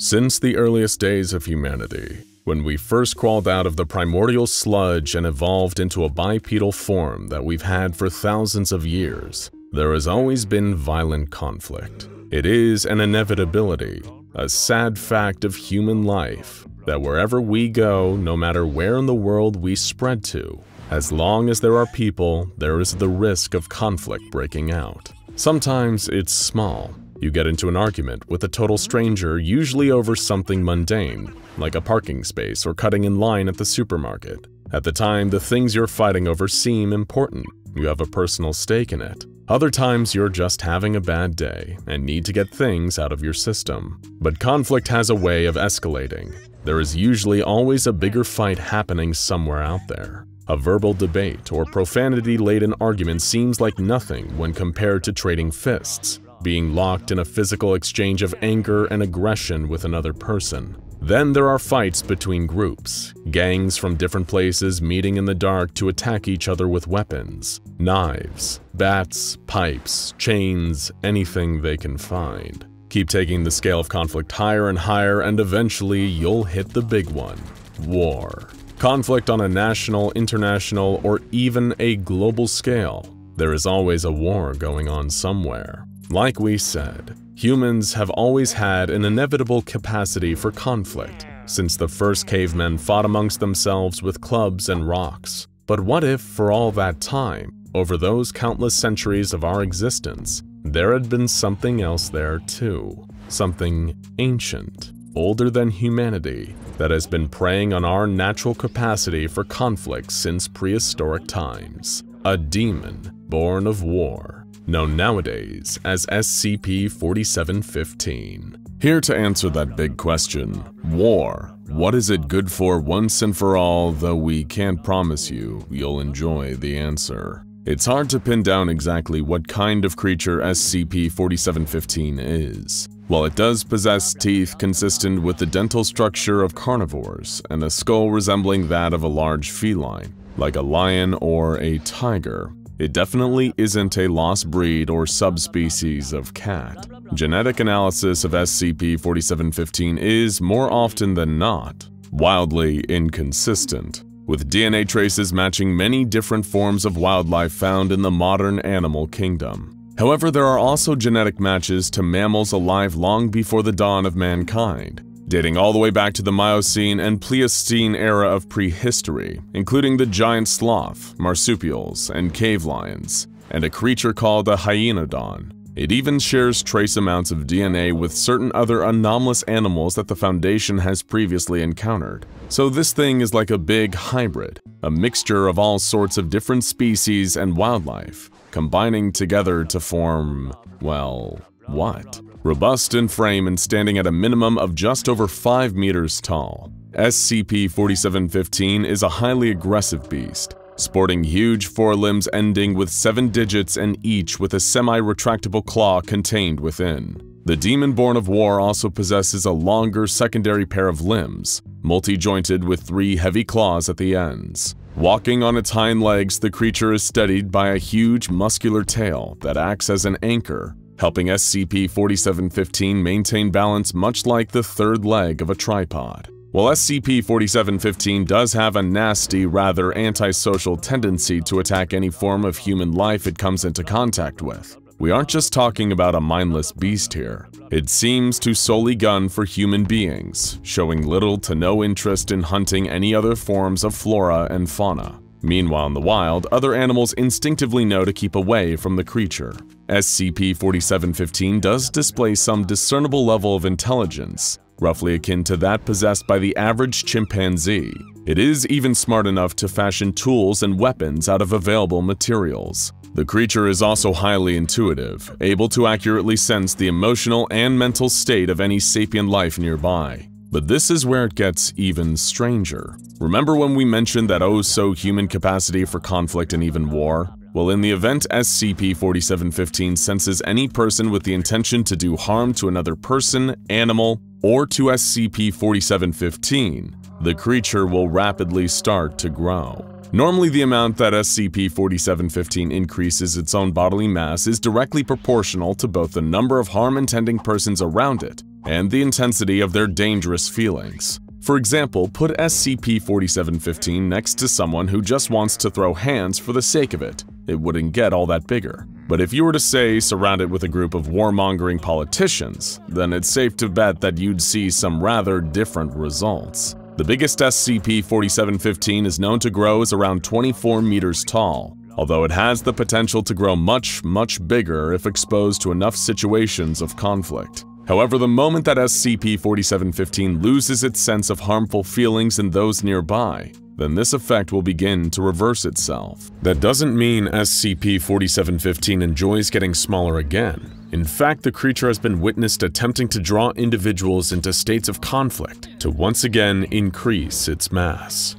Since the earliest days of humanity, when we first crawled out of the primordial sludge and evolved into a bipedal form that we've had for thousands of years, there has always been violent conflict. It is an inevitability, a sad fact of human life, that wherever we go, no matter where in the world we spread to, as long as there are people, there is the risk of conflict breaking out. Sometimes it's small. You get into an argument with a total stranger, usually over something mundane, like a parking space or cutting in line at the supermarket. At the time, the things you're fighting over seem important. You have a personal stake in it. Other times, you're just having a bad day and need to get things out of your system. But conflict has a way of escalating. There is usually always a bigger fight happening somewhere out there. A verbal debate or profanity-laden argument seems like nothing when compared to trading fists, being locked in a physical exchange of anger and aggression with another person. Then there are fights between groups, gangs from different places meeting in the dark to attack each other with weapons, knives, bats, pipes, chains, anything they can find. Keep taking the scale of conflict higher and higher, and eventually you'll hit the big one: war. Conflict on a national, international, or even a global scale. There is always a war going on somewhere. Like we said, humans have always had an inevitable capacity for conflict, since the first cavemen fought amongst themselves with clubs and rocks. But what if, for all that time, over those countless centuries of our existence, there had been something else there too? Something ancient, older than humanity, that has been preying on our natural capacity for conflict since prehistoric times. A demon born of war, known nowadays as SCP-4715. Here to answer that big question, war, what is it good for once and for all, though we can't promise you'll enjoy the answer. It's hard to pin down exactly what kind of creature SCP-4715 is. While it does possess teeth consistent with the dental structure of carnivores and a skull resembling that of a large feline, like a lion or a tiger, it definitely isn't a lost breed or subspecies of cat. Genetic analysis of SCP-4715 is, more often than not, wildly inconsistent, with DNA traces matching many different forms of wildlife found in the modern animal kingdom. However, there are also genetic matches to mammals alive long before the dawn of mankind, dating all the way back to the Miocene and Pleistocene era of prehistory, including the giant sloth, marsupials, and cave lions, and a creature called a hyenodon. It even shares trace amounts of DNA with certain other anomalous animals that the Foundation has previously encountered. So this thing is like a big hybrid, a mixture of all sorts of different species and wildlife, combining together to form, well, what? Robust in frame and standing at a minimum of just over 5 meters tall, SCP-4715 is a highly aggressive beast, sporting huge forelimbs ending with 7 digits and each with a semi-retractable claw contained within. The demon born of war also possesses a longer secondary pair of limbs, multi-jointed with 3 heavy claws at the ends. Walking on its hind legs, the creature is steadied by a huge muscular tail that acts as an anchor, helping SCP-4715 maintain balance much like the third leg of a tripod. While SCP-4715 does have a nasty, rather antisocial tendency to attack any form of human life it comes into contact with, we aren't just talking about a mindless beast here. It seems to solely gun for human beings, showing little to no interest in hunting any other forms of flora and fauna. Meanwhile, in the wild, other animals instinctively know to keep away from the creature. SCP-4715 does display some discernible level of intelligence, roughly akin to that possessed by the average chimpanzee. It is even smart enough to fashion tools and weapons out of available materials. The creature is also highly intuitive, able to accurately sense the emotional and mental state of any sapient life nearby. But this is where it gets even stranger. Remember when we mentioned that oh-so-human capacity for conflict and even war? Well, in the event SCP-4715 senses any person with the intention to do harm to another person, animal, or to SCP-4715, the creature will rapidly start to grow. Normally, the amount that SCP-4715 increases its own bodily mass is directly proportional to both the number of harm-intending persons around it and the intensity of their dangerous feelings. For example, put SCP-4715 next to someone who just wants to throw hands for the sake of it. It wouldn't get all that bigger. But if you were to say surround it with a group of warmongering politicians, then it's safe to bet that you'd see some rather different results. The biggest SCP-4715 is known to grow as around 24 meters tall, although it has the potential to grow much, much bigger if exposed to enough situations of conflict. However, the moment that SCP-4715 loses its sense of harmful feelings in those nearby, then this effect will begin to reverse itself. That doesn't mean SCP-4715 enjoys getting smaller again. In fact, the creature has been witnessed attempting to draw individuals into states of conflict to once again increase its mass.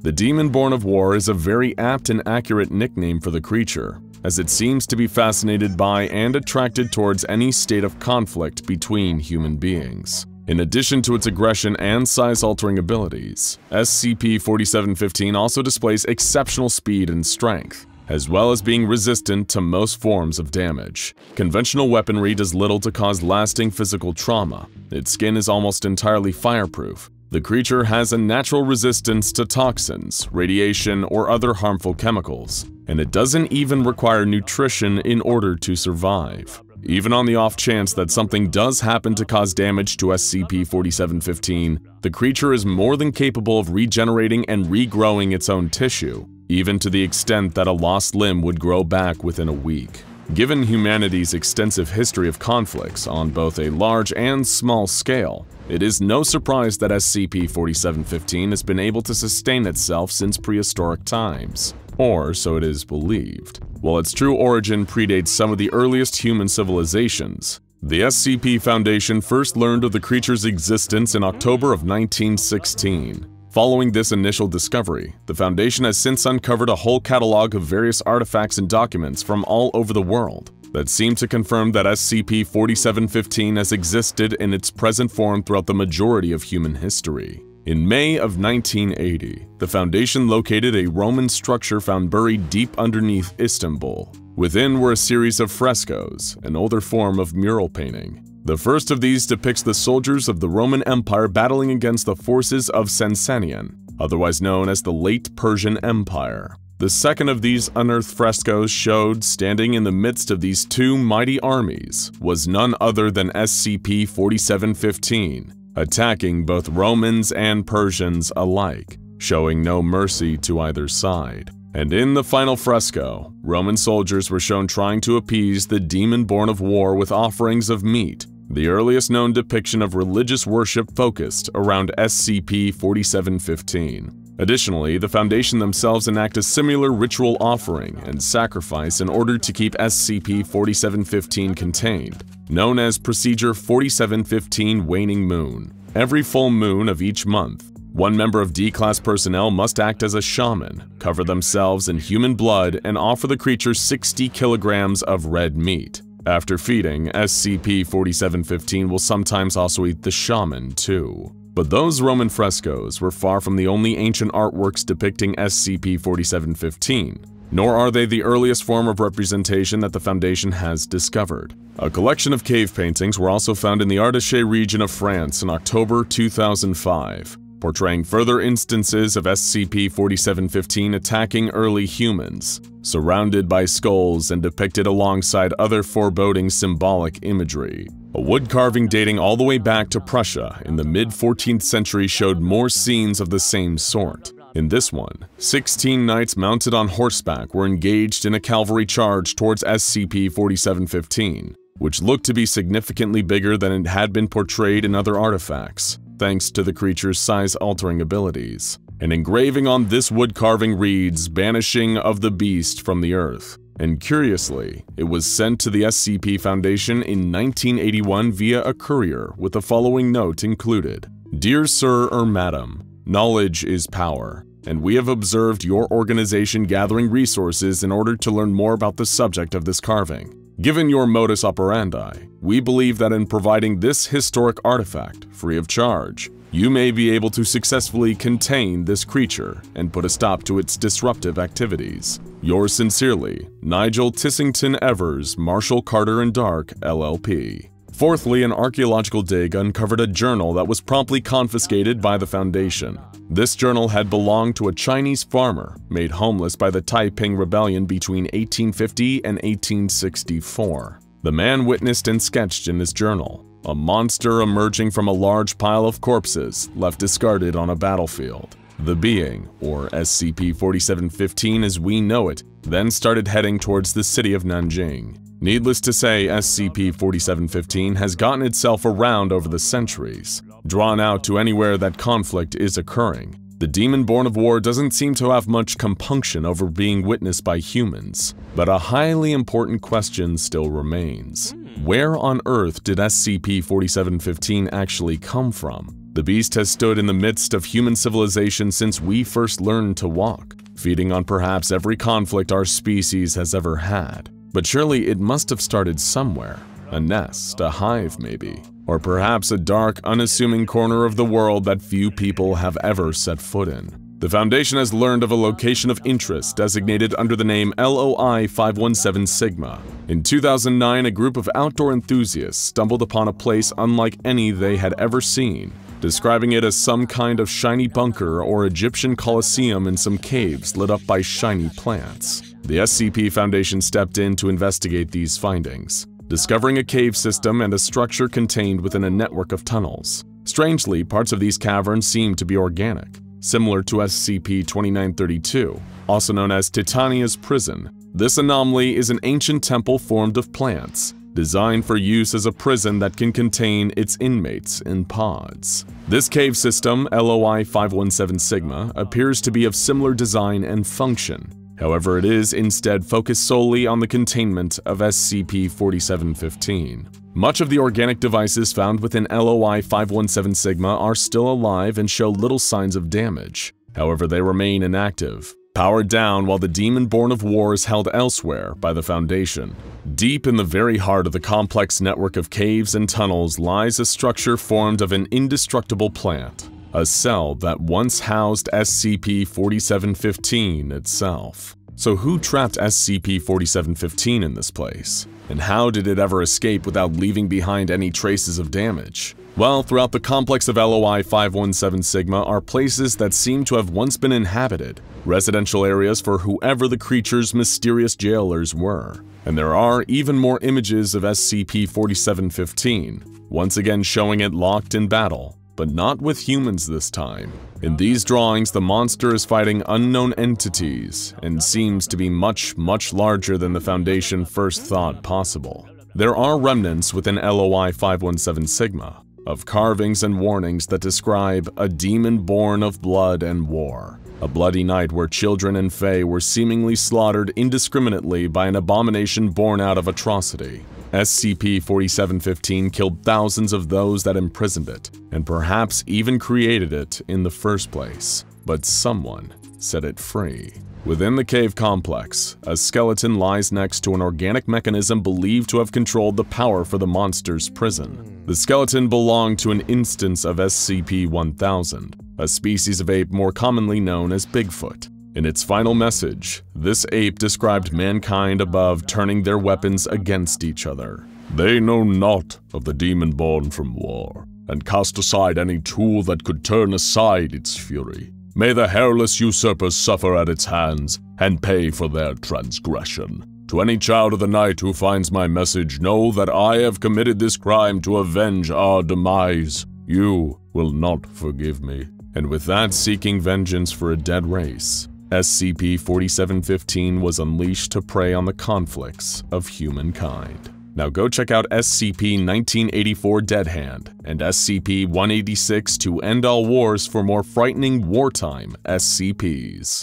The Demon Born of War is a very apt and accurate nickname for the creature, as it seems to be fascinated by and attracted towards any state of conflict between human beings. In addition to its aggression and size-altering abilities, SCP-4715 also displays exceptional speed and strength, as well as being resistant to most forms of damage. Conventional weaponry does little to cause lasting physical trauma. Its skin is almost entirely fireproof. The creature has a natural resistance to toxins, radiation, or other harmful chemicals, and it doesn't even require nutrition in order to survive. Even on the off chance that something does happen to cause damage to SCP-4715, the creature is more than capable of regenerating and regrowing its own tissue, even to the extent that a lost limb would grow back within a week. Given humanity's extensive history of conflicts on both a large and small scale, it is no surprise that SCP-4715 has been able to sustain itself since prehistoric times, or so it is believed. While its true origin predates some of the earliest human civilizations, the SCP Foundation first learned of the creature's existence in October of 1916. Following this initial discovery, the Foundation has since uncovered a whole catalog of various artifacts and documents from all over the world that seem to confirm that SCP-4715 has existed in its present form throughout the majority of human history. In May of 1980, the Foundation located a Roman structure found buried deep underneath Istanbul. Within were a series of frescoes, an older form of mural painting. The first of these depicts the soldiers of the Roman Empire battling against the forces of Sasanian, otherwise known as the Late Persian Empire. The second of these unearthed frescoes showed, standing in the midst of these two mighty armies, was none other than SCP-4715, attacking both Romans and Persians alike, showing no mercy to either side. And in the final fresco, Roman soldiers were shown trying to appease the Demon Born of War with offerings of meat, the earliest known depiction of religious worship focused around SCP-4715. Additionally, the Foundation themselves enact a similar ritual offering and sacrifice in order to keep SCP-4715 contained, known as Procedure 4715 Waning Moon. Every full moon of each month, one member of D-Class personnel must act as a shaman, cover themselves in human blood, and offer the creature 60 kilograms of red meat. After feeding, SCP-4715 will sometimes also eat the shaman too. But those Roman frescoes were far from the only ancient artworks depicting SCP-4715, nor are they the earliest form of representation that the Foundation has discovered. A collection of cave paintings were also found in the Ardèche region of France in October 2005, portraying further instances of SCP-4715 attacking early humans, surrounded by skulls and depicted alongside other foreboding symbolic imagery. A wood carving dating all the way back to Prussia in the mid-14th century showed more scenes of the same sort. In this one, 16 knights mounted on horseback were engaged in a cavalry charge towards SCP-4715, which looked to be significantly bigger than it had been portrayed in other artifacts, thanks to the creature's size-altering abilities. An engraving on this wood carving reads, "Banishing of the Beast from the Earth." And curiously, it was sent to the SCP Foundation in 1981 via a courier with the following note included: "Dear Sir or Madam, knowledge is power, and we have observed your organization gathering resources in order to learn more about the subject of this carving. Given your modus operandi, we believe that in providing this historic artifact free of charge, you may be able to successfully contain this creature and put a stop to its disruptive activities. Yours sincerely, Nigel Tissington Evers, Marshall Carter & Dark, LLP." Fourthly, an archaeological dig uncovered a journal that was promptly confiscated by the Foundation. This journal had belonged to a Chinese farmer made homeless by the Taiping Rebellion between 1850 and 1864. The man witnessed and sketched in his journal a monster emerging from a large pile of corpses left discarded on a battlefield. The being, or SCP-4715 as we know it, then started heading towards the city of Nanjing. Needless to say, SCP-4715 has gotten itself around over the centuries, drawn out to anywhere that conflict is occurring. The demon born of war doesn't seem to have much compunction over being witnessed by humans, but a highly important question still remains. Where on Earth did SCP-4715 actually come from? The beast has stood in the midst of human civilization since we first learned to walk, feeding on perhaps every conflict our species has ever had. But surely it must have started somewhere. A nest, a hive maybe, or perhaps a dark, unassuming corner of the world that few people have ever set foot in. The Foundation has learned of a location of interest designated under the name LOI 517 Sigma. In 2009, a group of outdoor enthusiasts stumbled upon a place unlike any they had ever seen, describing it as some kind of shiny bunker or Egyptian Colosseum in some caves lit up by shiny plants. The SCP Foundation stepped in to investigate these findings, discovering a cave system and a structure contained within a network of tunnels. Strangely, parts of these caverns seem to be organic, similar to SCP-2932, also known as Titania's Prison. This anomaly is an ancient temple formed of plants, designed for use as a prison that can contain its inmates in pods. This cave system, LOI 517 Sigma, appears to be of similar design and function. However, it is instead focused solely on the containment of SCP-4715. Much of the organic devices found within LOI 517 Sigma are still alive and show little signs of damage. However, they remain inactive, powered down while the demon born of war is held elsewhere by the Foundation. Deep in the very heart of the complex network of caves and tunnels lies a structure formed of an indestructible plant. A cell that once housed SCP-4715 itself. So who trapped SCP-4715 in this place? And how did it ever escape without leaving behind any traces of damage? Well, throughout the complex of LOI 517 Sigma are places that seem to have once been inhabited, residential areas for whoever the creature's mysterious jailers were. And there are even more images of SCP-4715, once again showing it locked in battle, but not with humans this time. In these drawings, the monster is fighting unknown entities and seems to be much, much larger than the Foundation first thought possible. There are remnants within LOI 517 Sigma of carvings and warnings that describe a demon born of blood and war. A bloody night where children and fae were seemingly slaughtered indiscriminately by an abomination born out of atrocity. SCP-4715 killed thousands of those that imprisoned it, and perhaps even created it in the first place. But someone set it free. Within the cave complex, a skeleton lies next to an organic mechanism believed to have controlled the power for the monster's prison. The skeleton belonged to an instance of SCP-1000, a species of ape more commonly known as Bigfoot. In its final message, this ape described mankind above turning their weapons against each other. They know not of the demon born from war, and cast aside any tool that could turn aside its fury. May the hairless usurpers suffer at its hands, and pay for their transgression. To any child of the night who finds my message, know that I have committed this crime to avenge our demise. You will not forgive me. And with that, seeking vengeance for a dead race, SCP-4715 was unleashed to prey on the conflicts of humankind. Now go check out SCP-1984 Dead Hand and SCP-186 to End All Wars for more frightening wartime SCPs.